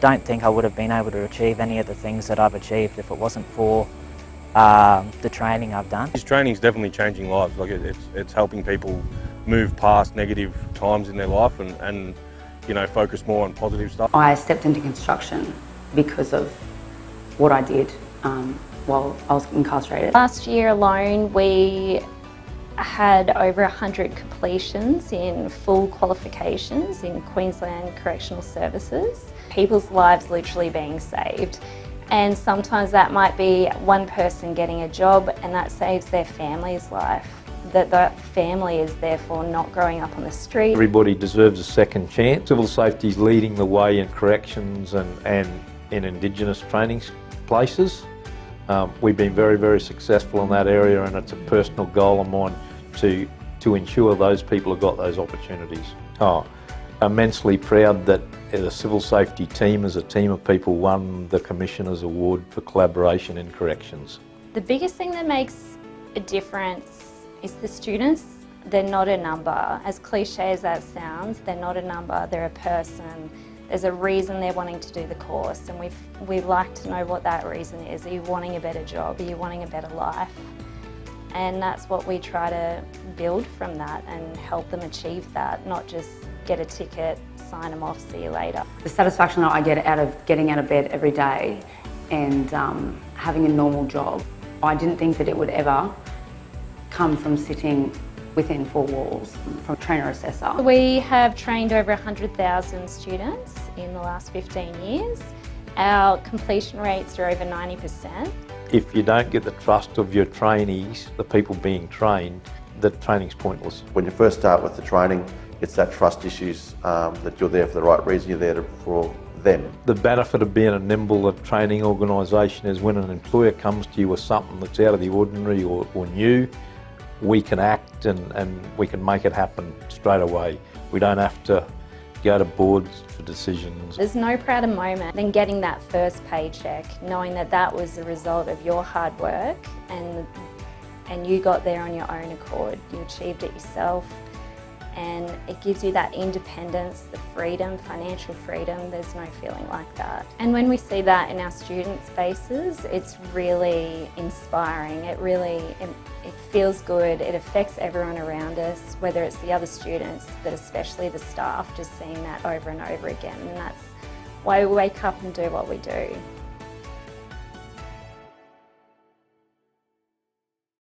don't think I would have been able to achieve any of the things that I've achieved if it wasn't for the training I've done. This training's definitely changing lives. Like it's helping people move past negative times in their life and you know, focus more on positive stuff. I stepped into construction because of what I did while I was incarcerated. Last year alone, we had over 100 completions in full qualifications in Queensland Correctional Services. People's lives literally being saved. And sometimes that might be one person getting a job and that saves their family's life. That family is therefore not growing up on the street. Everybody deserves a second chance. Civil safety is leading the way in corrections and in Indigenous training places. We've been very, very successful in that area, and it's a personal goal of mine to ensure those people have got those opportunities. Immensely proud that the civil safety team, as a team of people, won the Commissioner's Award for Collaboration in Corrections. The biggest thing that makes a difference is the students. They're not a number. As cliche as that sounds, they're not a number, they're a person. There's a reason they're wanting to do the course, and we'd like to know what that reason is. Are you wanting a better job? Are you wanting a better life? And that's what we try to build from that and help them achieve that, not just get a ticket, sign them off, see you later. The satisfaction that I get out of getting out of bed every day and having a normal job, I didn't think that it would ever come from sitting within four walls, from trainer assessor. We have trained over 100,000 students in the last 15 years. Our completion rates are over 90%. If you don't get the trust of your trainees, the people being trained, the training's pointless. When you first start with the training, it's that trust issues, that you're there for the right reason, you're there for them. The benefit of being a nimble training organisation is when an employer comes to you with something that's out of the ordinary or new, we can act and we can make it happen straight away. We don't have to go to boards for decisions. There's no prouder moment than getting that first paycheck, knowing that that was the result of your hard work and you got there on your own accord. You achieved it yourself, and it gives you that independence, the freedom, financial freedom. There's no feeling like that. And when we see that in our students' faces, it's really inspiring. It feels good. It affects everyone around us, whether it's the other students, but especially the staff, just seeing that over and over again. And that's why we wake up and do what we do.